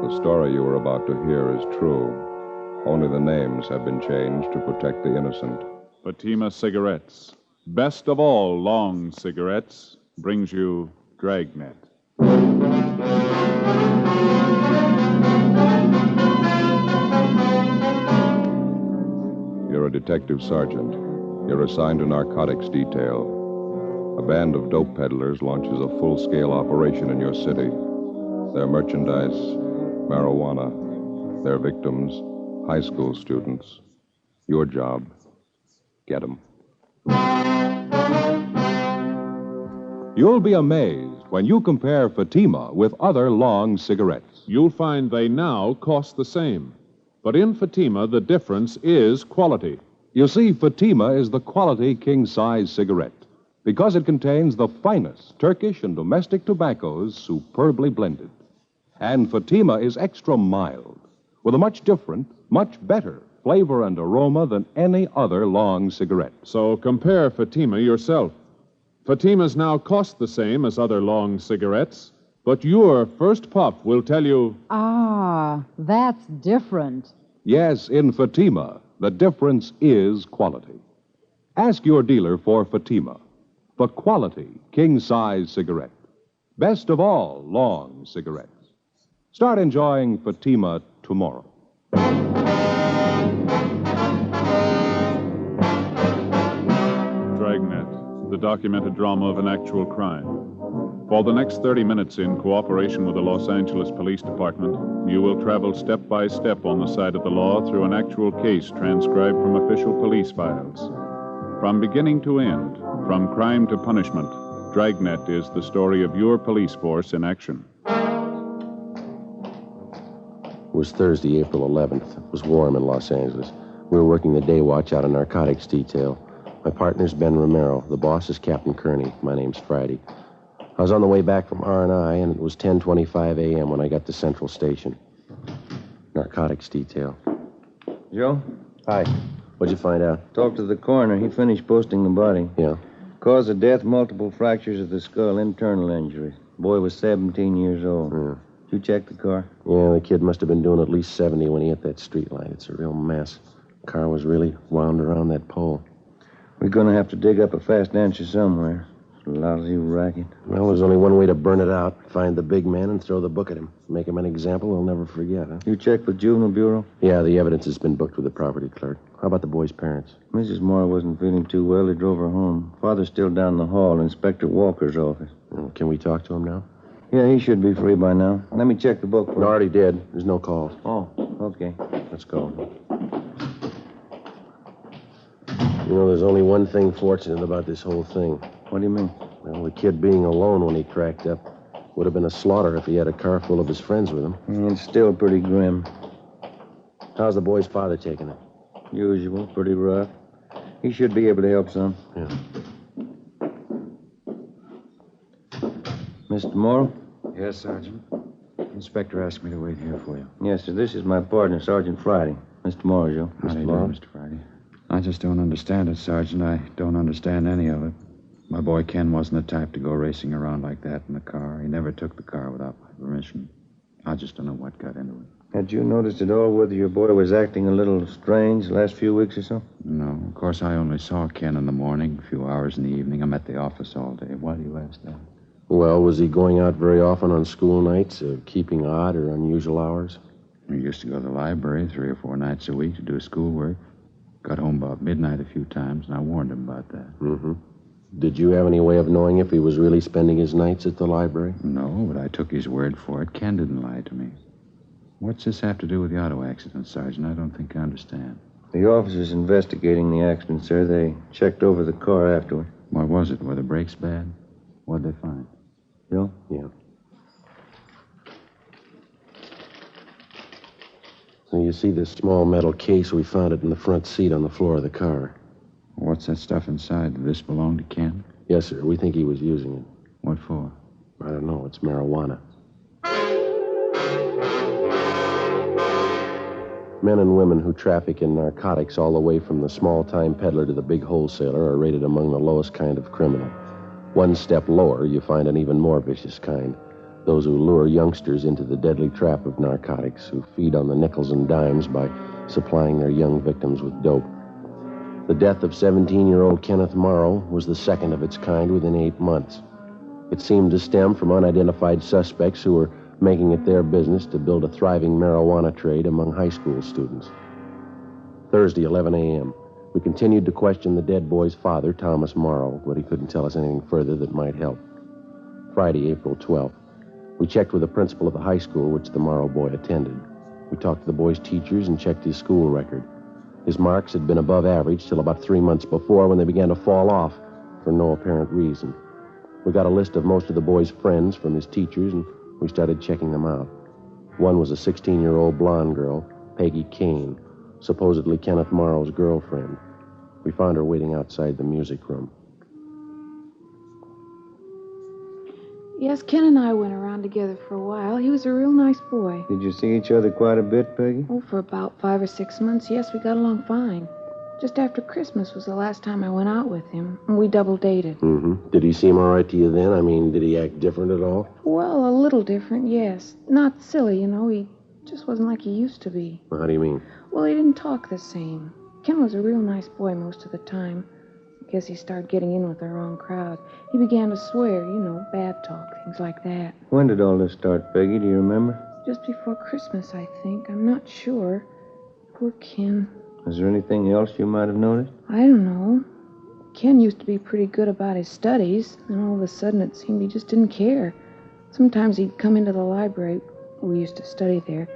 The story you are about to hear is true. Only the names have been changed to protect the innocent. Fatima Cigarettes, best of all long cigarettes, brings you Dragnet. You're a detective sergeant. You're assigned to narcotics detail. A band of dope peddlers launches a full-scale operation in your city. Their merchandise, marijuana. Their victims, high school students. Your job, get them. You'll be amazed when you compare Fatima with other long cigarettes. You'll find they now cost the same. But in Fatima, the difference is quality. You see, Fatima is the quality king-size cigarette because it contains the finest Turkish and domestic tobaccos superbly blended. And Fatima is extra mild, with a much different, much better flavor and aroma than any other long cigarette. So compare Fatima yourself. Fatimas now cost the same as other long cigarettes, but your first puff will tell you... Ah, that's different. Yes, in Fatima, the difference is quality. Ask your dealer for Fatima, the quality king-size cigarette. Best of all long cigarettes. Start enjoying Fatima tomorrow. Dragnet, the documented drama of an actual crime. For the next 30 minutes, in cooperation with the Los Angeles Police Department, you will travel step by step on the side of the law through an actual case transcribed from official police files. From beginning to end, from crime to punishment, Dragnet is the story of your police force in action. It was Thursday, April 11th. It was warm in Los Angeles. We were working the day watch out of narcotics detail. My partner's Ben Romero. The boss is Captain Kearney. My name's Friday. I was on the way back from R&I, and it was 10:25 a.m. when I got to Central Station. Narcotics detail. Joe? Hi. What'd you find out? Talked to the coroner. He finished posting the body. Yeah. Cause of death, multiple fractures of the skull, internal injuries. Boy was 17 years old. Yeah. Did you check the car? Yeah, the kid must have been doing at least 70 when he hit that street light. It's a real mess. The car was really wound around that pole. We're going to have to dig up a fast answer somewhere. Lousy racket. Well, there's only one way to burn it out. Find the big man and throw the book at him. Make him an example he'll never forget, huh? You checked with Juvenile Bureau? Yeah, the evidence has been booked with the property clerk. How about the boy's parents? Mrs. Moore wasn't feeling too well. They drove her home. Father's still down the hall, Inspector Walker's office. Well, can we talk to him now? Yeah, he should be free by now. Let me check the book first. No, already did. There's no calls. Oh, okay. Let's go. You know, there's only one thing fortunate about this whole thing. What do you mean? Well, the kid being alone when he cracked up would have been a slaughter if he had a car full of his friends with him. It's still pretty grim. How's the boy's father taking it? Usual, pretty rough. He should be able to help some. Yeah. Mr. Morrow? Yes, Sergeant. Inspector asked me to wait here for you. Yes, sir. This is my partner, Sergeant Friday. Mr. Morrow, Joe. How do you do, Mr. Friday? I just don't understand it, Sergeant. I don't understand any of it. My boy Ken wasn't the type to go racing around like that in the car. He never took the car without my permission. I just don't know what got into it. Had you noticed at all whether your boy was acting a little strange the last few weeks or so? No. Of course, I only saw Ken in the morning, a few hours in the evening. I'm at the office all day. Why do you ask that? Well, was he going out very often on school nights, keeping odd or unusual hours? He used to go to the library 3 or 4 nights a week to do his schoolwork. Got home about midnight a few times, and I warned him about that. Mm-hmm. Did you have any way of knowing if he was really spending his nights at the library? No, but I took his word for it. Ken didn't lie to me. What's this have to do with the auto accident, Sergeant? I don't think I understand. The officers investigating the accident, sir. They checked over the car afterward. What was it? Were the brakes bad? What'd they find? Bill? Yeah. So you see this small metal case? We found it in the front seat on the floor of the car. What's that stuff inside? Did this belong to Ken? Yes, sir. We think he was using it. What for? I don't know. It's marijuana. Men and women who traffic in narcotics all the way from the small-time peddler to the big wholesaler are rated among the lowest kind of criminal. One step lower, you find an even more vicious kind. those who lure youngsters into the deadly trap of narcotics, who feed on the nickels and dimes by supplying their young victims with dope. The death of 17-year-old Kenneth Morrow was the second of its kind within 8 months. It seemed to stem from unidentified suspects who were making it their business to build a thriving marijuana trade among high school students. Thursday, 11 a.m. We continued to question the dead boy's father, Thomas Morrow, but he couldn't tell us anything further that might help. Friday, April 12th. We checked with the principal of the high school which the Morrow boy attended. We talked to the boy's teachers and checked his school record. His marks had been above average till about 3 months before, when they began to fall off for no apparent reason. We got a list of most of the boy's friends from his teachers, and we started checking them out. One was a 16-year-old blonde girl, Peggy Kane, supposedly Kenneth Morrow's girlfriend. We found her waiting outside the music room. Yes, Ken and I went around together for a while. He was a real nice boy. Did you see each other quite a bit, Peggy? Oh, for about 5 or 6 months, yes, we got along fine. Just after Christmas was the last time I went out with him, and we double dated. Mm-hmm. Did he seem all right to you then? I mean, did he act different at all? Well, a little different, yes. Not silly, you know. He just wasn't like he used to be. Well, how do you mean? Well, he didn't talk the same. Ken was a real nice boy most of the time. I guess he started getting in with the wrong crowd. He began to swear, you know, bad talk, things like that. When did all this start, Peggy? Do you remember? Just before Christmas, I think. I'm not sure. Poor Ken. Is there anything else you might have noticed? I don't know. Ken used to be pretty good about his studies, and all of a sudden it seemed he just didn't care. Sometimes he'd come into the library. We used to study there.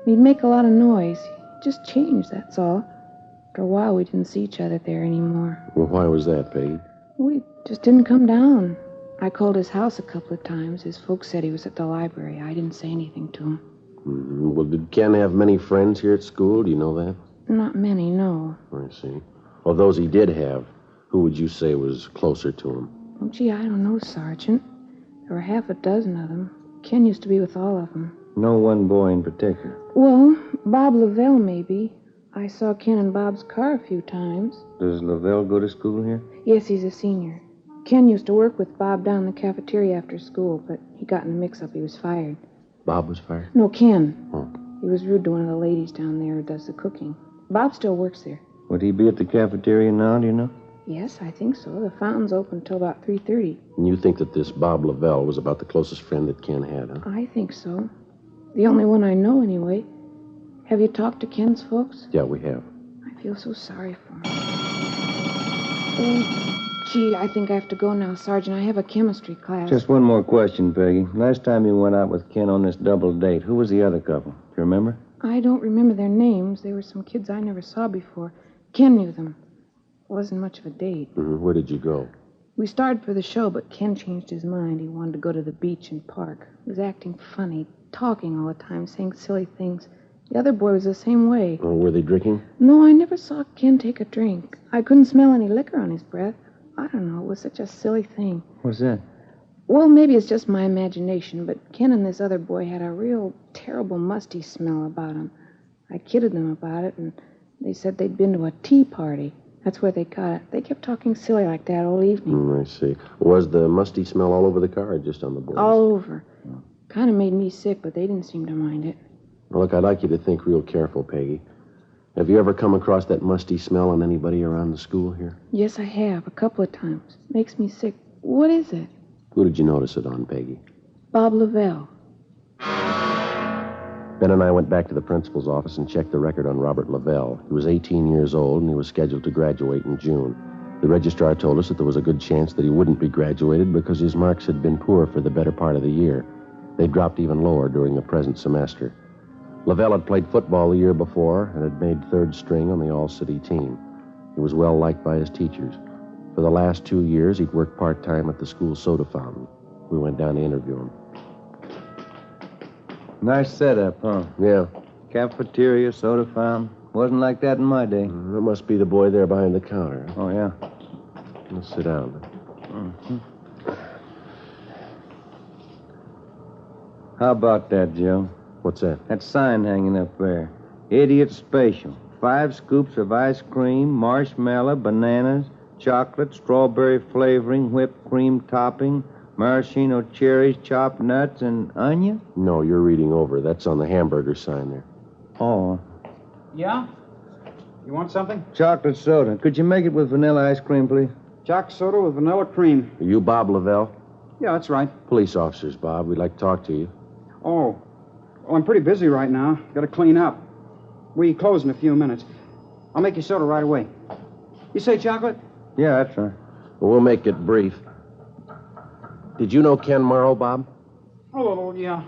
And he'd make a lot of noise. He just changed, that's all. After a while, we didn't see each other there anymore. Well, why was that, Peggy? We just didn't come down. I called his house a couple of times. His folks said he was at the library. I didn't say anything to him. Mm-hmm. Well, did Ken have many friends here at school? Do you know that? Not many, no. I see. Well, those he did have, who would you say was closer to him? Oh, gee, I don't know, Sergeant. There were half a dozen of them. Ken used to be with all of them. No one boy in particular. Well, Bob Lavelle, maybe. I saw Ken in Bob's car a few times. Does Lavelle go to school here? Yes, he's a senior. Ken used to work with Bob down in the cafeteria after school, but he got in a mix-up. He was fired. Bob was fired? No, Ken. Oh. He was rude to one of the ladies down there who does the cooking. Bob still works there. Would he be at the cafeteria now, do you know? Yes, I think so. The fountain's open till about 3:30. And you think that this Bob Lavelle was about the closest friend that Ken had, huh? I think so. The only one I know, anyway. Have you talked to Ken's folks? Yeah, we have. I feel so sorry for him. Oh, gee, I think I have to go now, Sergeant. I have a chemistry class. Just one more question, Peggy. Last time you went out with Ken on this double date, who was the other couple? Do you remember? I don't remember their names. They were some kids I never saw before. Ken knew them. It wasn't much of a date. Mm-hmm. Where did you go? We started for the show, but Ken changed his mind. He wanted to go to the beach and park. He was acting funny, talking all the time, saying silly things. The other boy was the same way. Oh, were they drinking? No, I never saw Ken take a drink. I couldn't smell any liquor on his breath. I don't know. It was such a silly thing. What's that? Well, maybe it's just my imagination, but Ken and this other boy had a real terrible musty smell about them. I kidded them about it, and they said they'd been to a tea party. That's where they got it. They kept talking silly like that all evening. I see. Was the musty smell all over the car or just on the boys? All over. Kind of made me sick, but they didn't seem to mind it. Well, look, I'd like you to think real careful, Peggy. Have you ever come across that musty smell on anybody around the school here? Yes, I have, a couple of times. Makes me sick. What is it? Who did you notice it on, Peggy? Bob Lavelle. Ben and I went back to the principal's office and checked the record on Robert Lavelle. He was 18 years old, and he was scheduled to graduate in June. The registrar told us that there was a good chance that he wouldn't be graduated because his marks had been poor for the better part of the year. They dropped even lower during the present semester. Lavelle had played football the year before and had made third string on the all-city team. He was well liked by his teachers. For the last 2 years, he'd worked part-time at the school soda fountain. We went down to interview him. Nice setup, huh? Yeah. Cafeteria, soda fountain. Wasn't like that in my day. That must be the boy there behind the counter. Oh, yeah. Let's sit down. Mm-hmm. How about that, Joe? What's that? That sign hanging up there. Idiot Special. 5 scoops of ice cream, marshmallow, bananas, chocolate, strawberry flavoring, whipped cream topping, Maraschino cherries, chopped nuts, and onion? No, you're reading over. That's on the hamburger sign there. Oh, Yeah? You want something? chocolate soda. Could you make it with vanilla ice cream, please? Choc soda with vanilla cream. Are you Bob Lavelle? Yeah, that's right. Police officers, Bob. We'd like to talk to you. Oh. Well, I'm pretty busy right now. Got to clean up. We close in a few minutes. I'll make you soda right away. You say chocolate? Yeah, that's right. Well, we'll make it brief. Did you know Ken Morrow, Bob? Oh, yeah.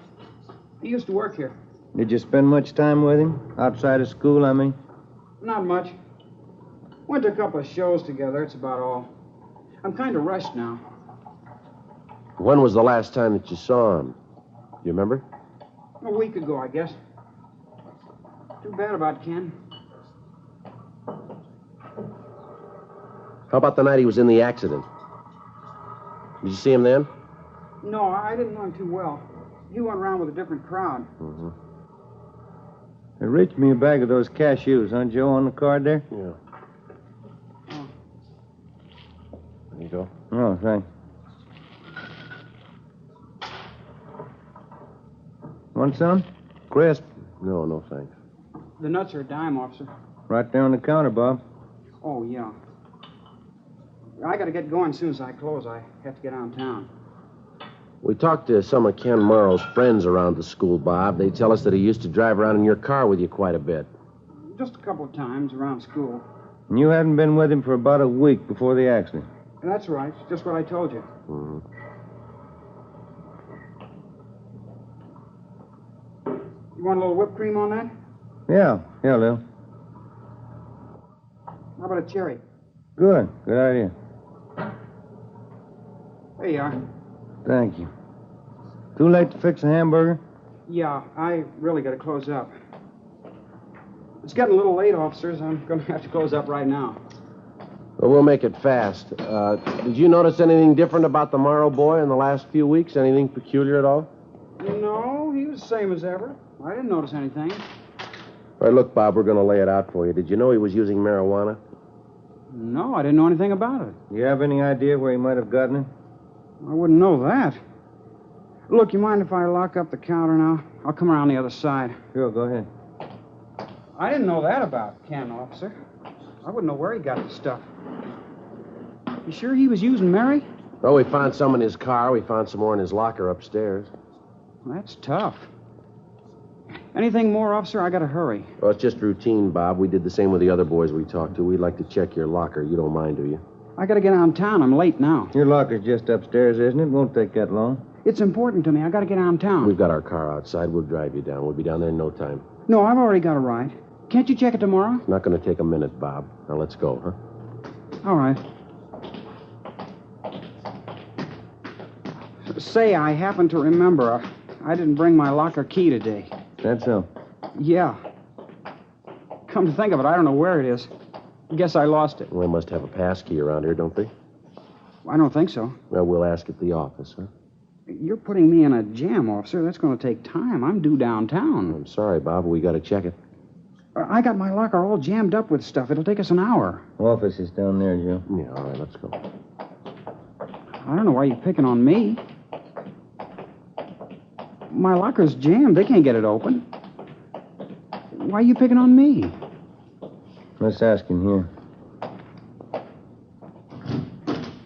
He used to work here. Did you spend much time with him? Outside of school, I mean? Not much. Went to a couple of shows together. That's about all. I'm kind of rushed now. When was the last time that you saw him? Do you remember? A week ago, I guess. Too bad about Ken. How about the night he was in the accident? Did you see him then? No, I didn't know him too well. He went around with a different crowd. Mm-hmm. They reached me a bag of those cashews, huh, Joe, on the card there? Yeah. There you go. Oh, thanks. Want some? Crisp. No, no, thanks. The nuts are a dime, officer. Right there on the counter, Bob. Oh, yeah. I got to get going as soon as I close. I have to get downtown. We talked to some of Ken Morrow's friends around the school, Bob. They tell us that he used to drive around in your car with you quite a bit. Just a couple of times around school. And you hadn't been with him for about a week before the accident. That's right. Just what I told you. Mm-hmm. You want a little whipped cream on that? Yeah, Lil. How about a cherry? Good idea. There you are. Thank you. Too late to fix a hamburger? Yeah, I really got to close up. It's getting a little late, officers. I'm going to have to close up right now. Well, we'll make it fast. Did you notice anything different about the Morrow boy in the last few weeks? Anything peculiar at all? No, he was the same as ever. I didn't notice anything. All right, look, Bob, we're going to lay it out for you. Did you know he was using marijuana? No, I didn't know anything about it. You have any idea where he might have gotten it? I wouldn't know that. Look, you mind if I lock up the counter now? I'll come around the other side. Sure, go ahead. I didn't know that about Ken, officer. I wouldn't know where he got the stuff. You sure he was using Mary? Oh, we found some in his car. We found some more in his locker upstairs. That's tough. Anything more, officer? I gotta hurry. Well, it's just routine, Bob. We did the same with the other boys we talked to. We'd like to check your locker. You don't mind, do you? I gotta get downtown. I'm late now. Your locker's just upstairs, isn't it? Won't take that long. It's important to me. I gotta get downtown. We've got our car outside. We'll drive you down. We'll be down there in no time. No, I've already got a ride. Can't you check it tomorrow? Not going to take a minute, Bob. Now, let's go, huh? All right. Say, I happen to remember I didn't bring my locker key today. That's so. Yeah. Come to think of it, I don't know where it is. Guess I lost it. Well, they must have a pass key around here, don't they? I don't think so. Well, we'll ask at the office, huh? You're putting me in a jam, officer. That's going to take time. I'm due downtown. I'm sorry, Bob, but we got to check it. I got my locker all jammed up with stuff. It'll take us an hour. Office is down there, Joe. Yeah, all right, let's go. I don't know why you're picking on me. My locker's jammed. They can't get it open. Why are you picking on me? Let's ask him here.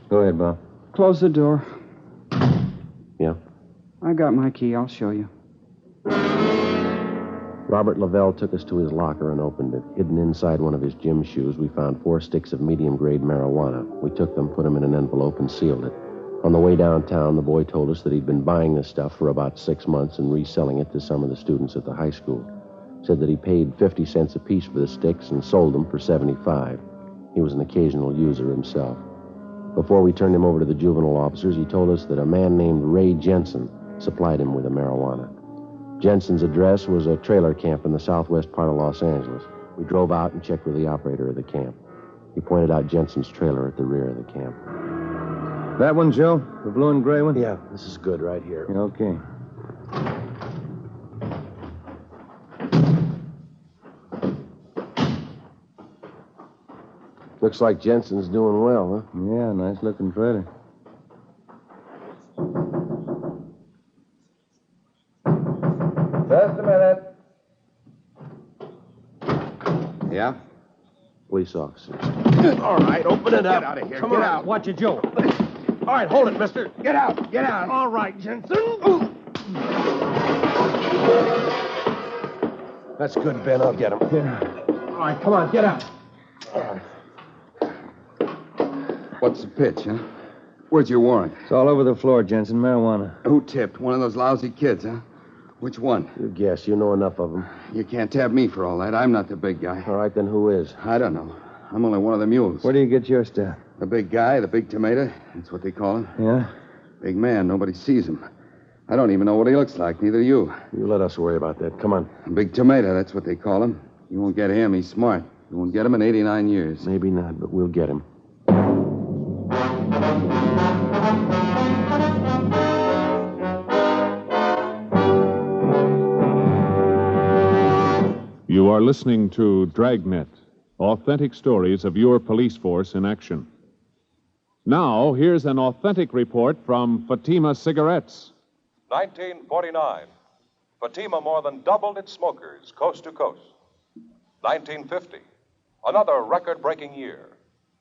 Go ahead, Bob. Close the door. Yeah? I got my key. I'll show you. Robert Lavelle took us to his locker and opened it. Hidden inside one of his gym shoes, we found 4 sticks of medium-grade marijuana. We took them, put them in an envelope, and sealed it. On the way downtown, the boy told us that he'd been buying this stuff for about 6 months and reselling it to some of the students at the high school. Said that he paid 50 cents apiece for the sticks and sold them for 75. He was an occasional user himself. Before we turned him over to the juvenile officers, he told us that a man named Ray Jensen supplied him with the marijuana. Jensen's address was a trailer camp in the southwest part of Los Angeles. We drove out and checked with the operator of the camp. He pointed out Jensen's trailer at the rear of the camp. That one, Joe? The blue and gray one? Yeah, this is good right here. Yeah, okay. Looks like Jensen's doing well, huh? Yeah, nice-looking trailer. Yeah? Police officers. All right, open it up. Get out of here. Come Get on, out. watch it, Joe. All right, hold it, mister. Get out. Get out. All right, Jensen. That's good, Ben. I'll get him. All right, come on, get out. What's the pitch, huh? Where's your warrant? It's all over the floor, Jensen. Marijuana. Who tipped? One of those lousy kids, huh? Which one? You guess. You know enough of them. You can't tab me for all that. I'm not the big guy. All right, then who is? I don't know. I'm only one of the mules. Where do you get your stuff? The big guy, the big tomato. That's what they call him. Yeah? Big man. Nobody sees him. I don't even know what he looks like. Neither do you. You let us worry about that. Come on. Big tomato. That's what they call him. You won't get him. He's smart. You won't get him in 89 years. Maybe not, but we'll get him. You are listening to Dragnet, authentic stories of your police force in action. Now, here's an authentic report from Fatima Cigarettes. 1949. Fatima more than doubled its smokers coast to coast. 1950. Another record-breaking year,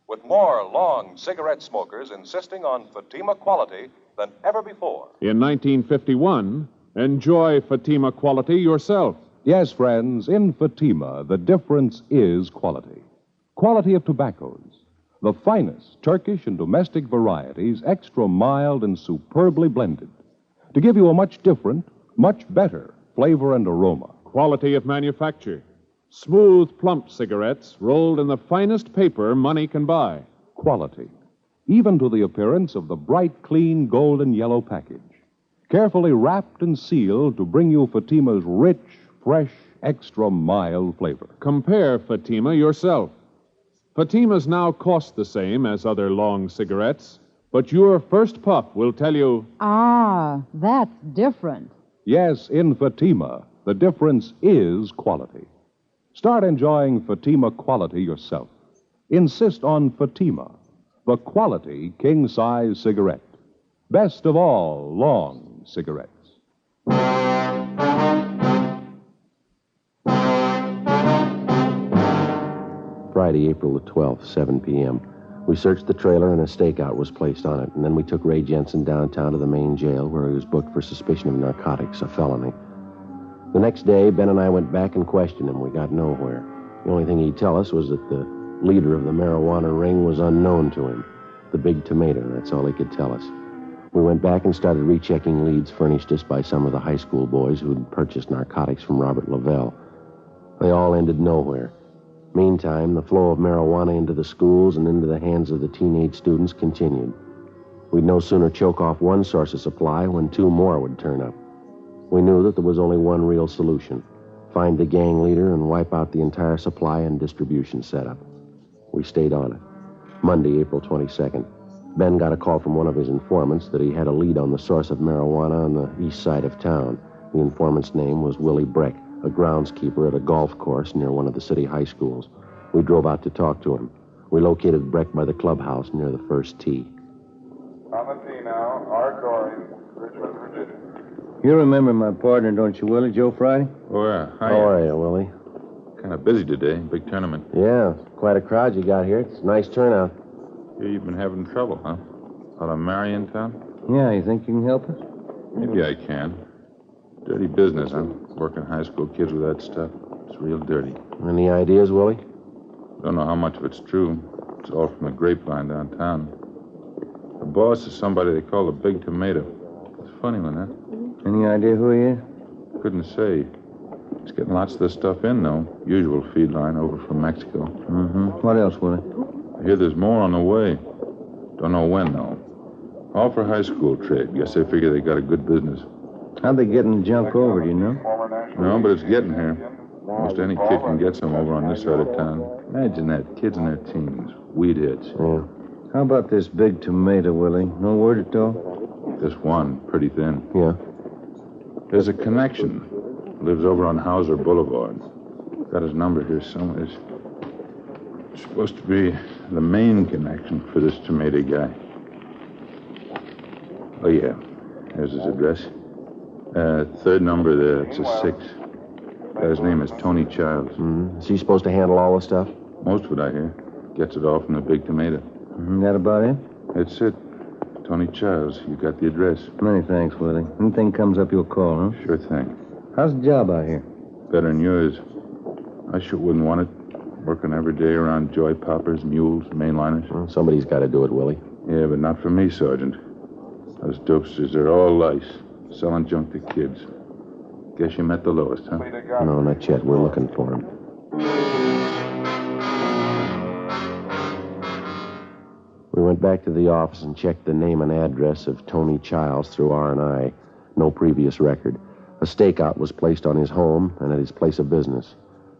with more long cigarette smokers insisting on Fatima quality than ever before. In 1951, enjoy Fatima quality yourself. Yes, friends, in Fatima, the difference is quality. Quality of tobaccos. The finest Turkish and domestic varieties, extra mild and superbly blended, to give you a much different, much better flavor and aroma. Quality of manufacture. Smooth, plump cigarettes rolled in the finest paper money can buy. Quality, even to the appearance of the bright, clean, golden yellow package. Carefully wrapped and sealed to bring you Fatima's rich, fresh, extra mild flavor. Compare Fatima yourself. Fatimas now cost the same as other long cigarettes, but your first puff will tell you... Ah, that's different. Yes, in Fatima, the difference is quality. Start enjoying Fatima quality yourself. Insist on Fatima, the quality king-size cigarette. Best of all long cigarettes. Friday, April the 12th, 7 p.m. We searched the trailer and a stakeout was placed on it, and then we took Ray Jensen downtown to the main jail where he was booked for suspicion of narcotics, a felony. The next day, Ben and I went back and questioned him. We got nowhere. The only thing he'd tell us was that the leader of the marijuana ring was unknown to him. The big tomato, that's all he could tell us. We went back and started rechecking leads furnished us by some of the high school boys who'd purchased narcotics from Robert Lavelle. They all ended nowhere. Meantime, the flow of marijuana into the schools and into the hands of the teenage students continued. We'd no sooner choke off one source of supply when two more would turn up. We knew that there was only one real solution: find the gang leader and wipe out the entire supply and distribution setup. We stayed on it. Monday, April 22nd. Ben got a call from one of his informants that he had a lead on the source of marijuana on the east side of town. The informant's name was Willie Breck, a groundskeeper at a golf course near one of the city high schools. We drove out to talk to him. We located Breck by the clubhouse near the first tee. On the tee now, Art Dory, Richmond, Virginia. You remember my partner, don't you, Willie? Joe Friday? Oh, yeah. Hi. How are you, Willie? Kind of busy today. Big tournament. Yeah, quite a crowd you got here. It's a nice turnout. Here you've been having trouble, huh? Out of Mary in town? Yeah, you think you can help us? Maybe I can. Dirty business, huh? Working high school kids with that stuff. It's real dirty. Any ideas, Willie? Don't know how much of it's true. It's all from the grapevine downtown. The boss is somebody they call the Big Tomato. It's a funny one, huh? Any idea who he is? Couldn't say. He's getting lots of this stuff in, though. Usual feed line over from Mexico. Mm-hmm. What else, Willie? I hear there's more on the way. Don't know when, though. All for high school trade. Guess they figure they got a good business. How'd they getting junk over, do you know? No, but it's getting here. Most any kid can get some over on this side of town. Imagine that. Kids in their teens. Weed hits. Yeah. How about this Big Tomato, Willie? No word at all? This one, pretty thin. Yeah. There's a connection. Lives over on Hauser Boulevard. Got his number here somewhere. It's supposed to be the main connection for this tomato guy. Oh, yeah. There's his address. Third number there. It's a 6. Guy's name is Tony Childs. Is he supposed to handle all the stuff? Most of it, I hear. Gets it all from the Big Tomato. That about it? That's it. Tony Childs. You got the address. Many thanks, Willie. Anything comes up, you'll call, huh? Sure thing. How's the job out here? Better than yours. I sure wouldn't want it. Working every day around joy poppers, mules, mainliners. Well, somebody's got to do it, Willie. Yeah, but not for me, Sergeant. Those dopesters are all lice, selling junk to kids. Guess you met the lowest, huh? No, not yet. We're looking for him. We went back to the office and checked the name and address of Tony Childs through R&I. No previous record. A stakeout was placed on his home and at his place of business.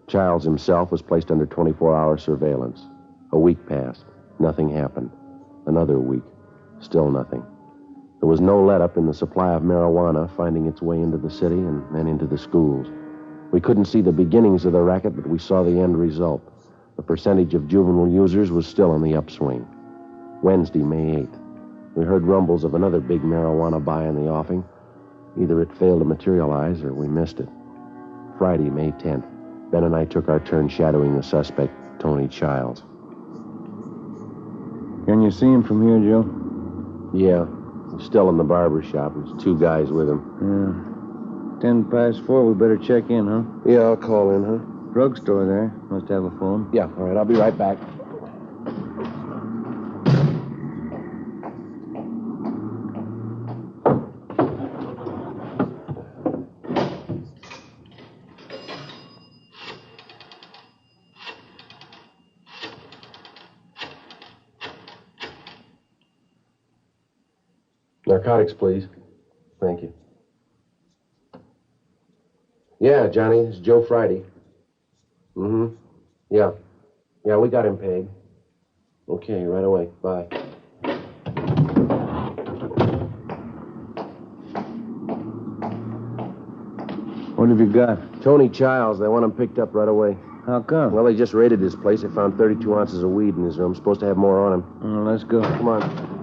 Childs himself was placed under 24-hour surveillance. A week passed. Nothing happened. Another week. Still nothing. There was no let-up in the supply of marijuana finding its way into the city and then into the schools. We couldn't see the beginnings of the racket, but we saw the end result. The percentage of juvenile users was still on the upswing. Wednesday, May 8th. We heard rumbles of another big marijuana buy in the offing. Either it failed to materialize or we missed it. Friday, May 10th. Ben and I took our turn shadowing the suspect, Tony Childs. Can you see him from here, Joe? Yeah. He's still in the barber shop. There's two guys with him. Yeah. 4:10. We better check in, huh? Yeah, I'll call in, huh? Drugstore there. Must have a phone. Yeah, all right. I'll be right back. Narcotics, please. Thank you. Yeah, Johnny, it's Joe Friday. Yeah. Yeah, we got him paid. Okay, right away. Bye. What have you got? Tony Childs. They want him picked up right away. How come? Well, they just raided his place. They found 32 ounces of weed in his room. Supposed to have more on him. Well, let's go. Come on.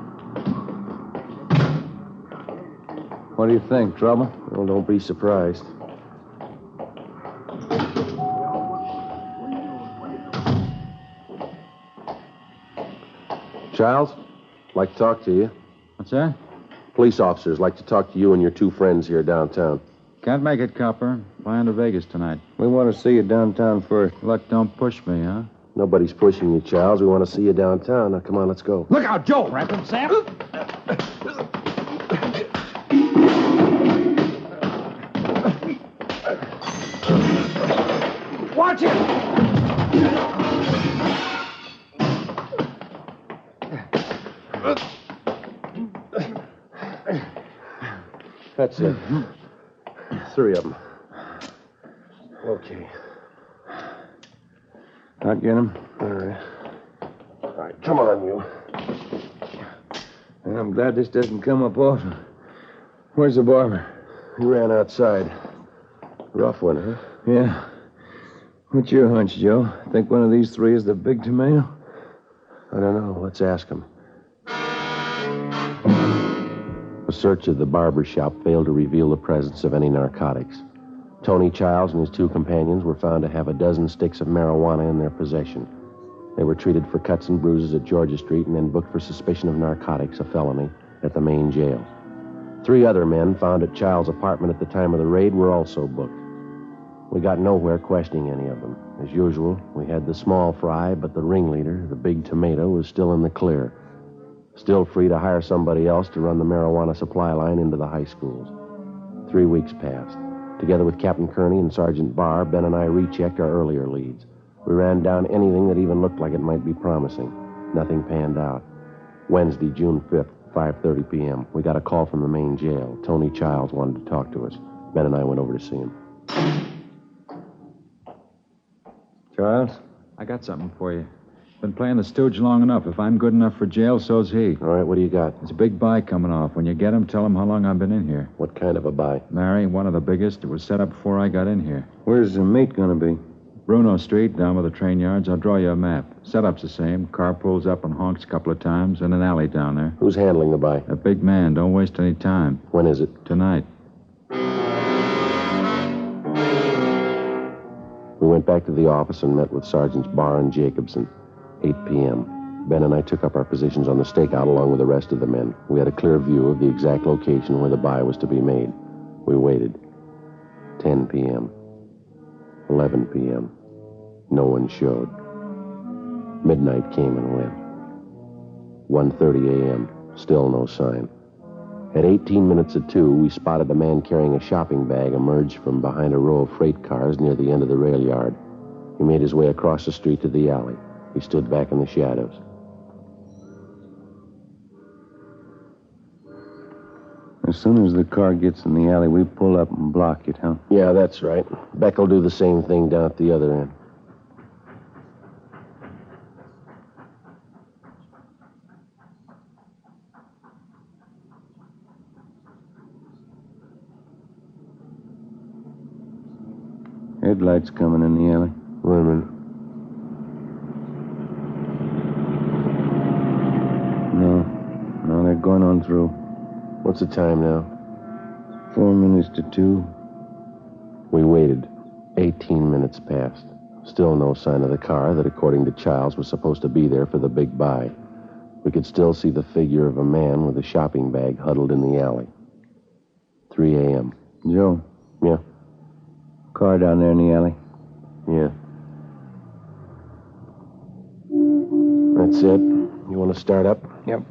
What do you think? Trouble? Well, don't be surprised. Childs, like to talk to you. What's that? Police officers like to talk to you and your two friends here downtown. Can't make it, copper. Flying to Vegas tonight. We want to see you downtown first. Look, don't push me, huh? Nobody's pushing you, Childs. We want to see you downtown. Now, come on, let's go. Look out, Joe, Rampant Sam. Watch it! That's it. 3 of them. Okay. I'll get him. All right. All right, come on, you. And I'm glad this doesn't come up often. Where's the barber? He ran outside. Rough one, huh? Yeah. What's your hunch, Joe? Think one of these 3 is the Big Tomato? I don't know. Let's ask him. A search of the barber shop failed to reveal the presence of any narcotics. Tony Childs and his 2 companions were found to have a dozen sticks of marijuana in their possession. They were treated for cuts and bruises at Georgia Street and then booked for suspicion of narcotics, a felony, at the main jail. 3 other men found at Childs' apartment at the time of the raid were also booked. We got nowhere questioning any of them. As usual, we had the small fry, but the ringleader, the Big Tomato, was still in the clear. Still free to hire somebody else to run the marijuana supply line into the high schools. 3 weeks passed. Together with Captain Kearney and Sergeant Barr, Ben and I rechecked our earlier leads. We ran down anything that even looked like it might be promising. Nothing panned out. Wednesday, June 5th, 5:30 p.m. We got a call from the main jail. Tony Childs wanted to talk to us. Ben and I went over to see him. Childs? I got something for you. Been playing the stooge long enough. If I'm good enough for jail, so's he. All right, what do you got? There's a big buy coming off. When you get him, tell him how long I've been in here. What kind of a buy? Mary, one of the biggest. It was set up before I got in here. Where's the meat going to be? Bruno Street, down by the train yards. I'll draw you a map. Setup's the same. Car pulls up and honks a couple of times, and an alley down there. Who's handling the buy? A big man. Don't waste any time. When is it? Tonight. went back to the office and met with Sergeants Barr and Jacobson. 8 p.m. Ben and I took up our positions on the stakeout along with the rest of the men. We had a clear view of the exact location where the buy was to be made. We waited. 10 p.m. 11 p.m. No one showed. Midnight came and went. 1:30 a.m. Still no sign. At 18 minutes of 2, we spotted a man carrying a shopping bag emerge from behind a row of freight cars near the end of the rail yard. He made his way across the street to the alley. He stood back in the shadows. As soon as the car gets in the alley, we pull up and block it, huh? Yeah, that's right. Beck will do the same thing down at the other end. Headlights coming in the alley. Wait a minute. No, they're going on through. What's the time now? 4 minutes to 2. We waited. 18 minutes passed. Still no sign of the car that, according to Childs, was supposed to be there for the big buy. We could still see the figure of a man with a shopping bag huddled in the alley. 3 a.m. Joe. Yeah? Car down there in the alley. Yeah. That's it. You want to start up? Yep.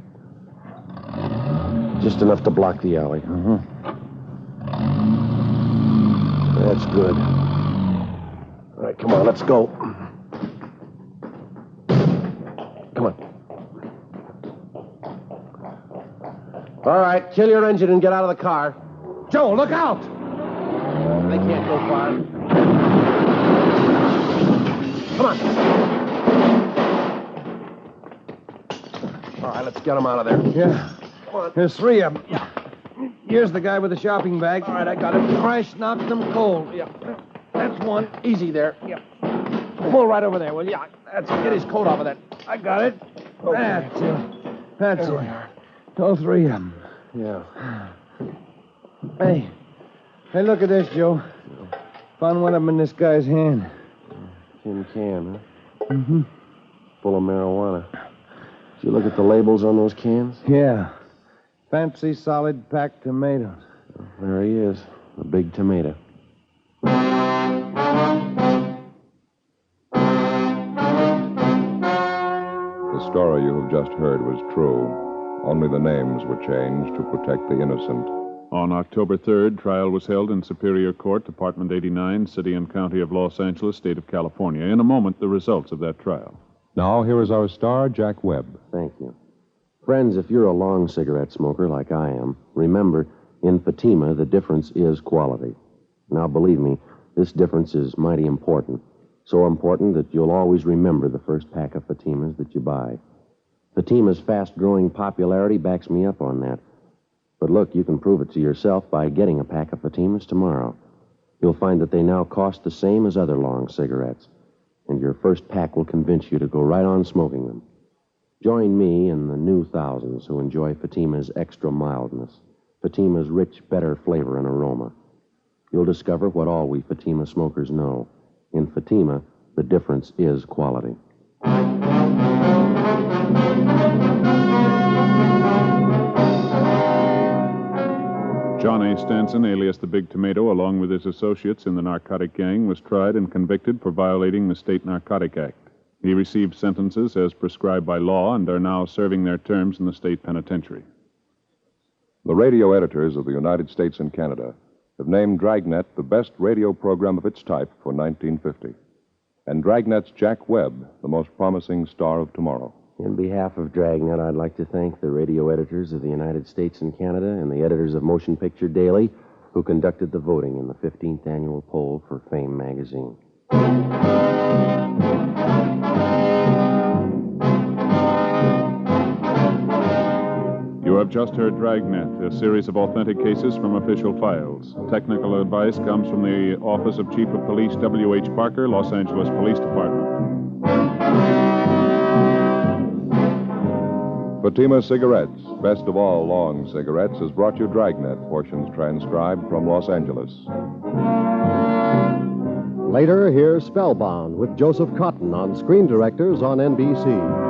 Just enough to block the alley. Uh-huh. That's good. All right, come on, let's go. Come on. All right, kill your engine and get out of the car. Joe, look out! They can't go far. Come on. All right, let's get them out of there. Yeah. Come on. There's 3 of them. Yeah. Here's the guy with the shopping bag. All right, I got him. Crash knocked them cold. Yeah. That's one. Easy there. Yeah. Pull right over there, will you? That's it. Get his coat off of that. I got it. Okay. That's it. That's There we it. are. All 3 of them. Yeah. Hey, look at this, Joe. Found one of them in this guy's hand. Tin can, huh? Mm-hmm. Full of marijuana. Did you look at the labels on those cans? Yeah. Fancy solid packed tomatoes. There he is, the big tomato. The story you have just heard was true. Only the names were changed to protect the innocent. On October 3rd, trial was held in Superior Court, Department 89, City and County of Los Angeles, State of California. In a moment, the results of that trial. Now, here is our star, Jack Webb. Thank you. Friends, if you're a long cigarette smoker like I am, remember, in Fatima, the difference is quality. Now, believe me, this difference is mighty important. So important that you'll always remember the first pack of Fatimas that you buy. Fatima's fast-growing popularity backs me up on that. But look, you can prove it to yourself by getting a pack of Fatimas tomorrow. You'll find that they now cost the same as other long cigarettes, and your first pack will convince you to go right on smoking them. Join me and the new thousands who enjoy Fatima's extra mildness, Fatima's rich, better flavor and aroma. You'll discover what all we Fatima smokers know. In Fatima, the difference is quality. John A. Stanson, alias the Big Tomato, along with his associates in the narcotic gang, was tried and convicted for violating the State Narcotic Act. He received sentences as prescribed by law and are now serving their terms in the state penitentiary. The radio editors of the United States and Canada have named Dragnet the best radio program of its type for 1950. And Dragnet's Jack Webb, the most promising star of tomorrow. In behalf of Dragnet, I'd like to thank the radio editors of the United States and Canada and the editors of Motion Picture Daily who conducted the voting in the 15th annual poll for Fame magazine. You have just heard Dragnet, a series of authentic cases from official files. Technical advice comes from the Office of Chief of Police W.H. Parker, Los Angeles Police Department. Fatima Cigarettes, best of all long cigarettes, has brought you Dragnet, portions transcribed from Los Angeles. Later, hear Spellbound with Joseph Cotton on Screen Directors on NBC.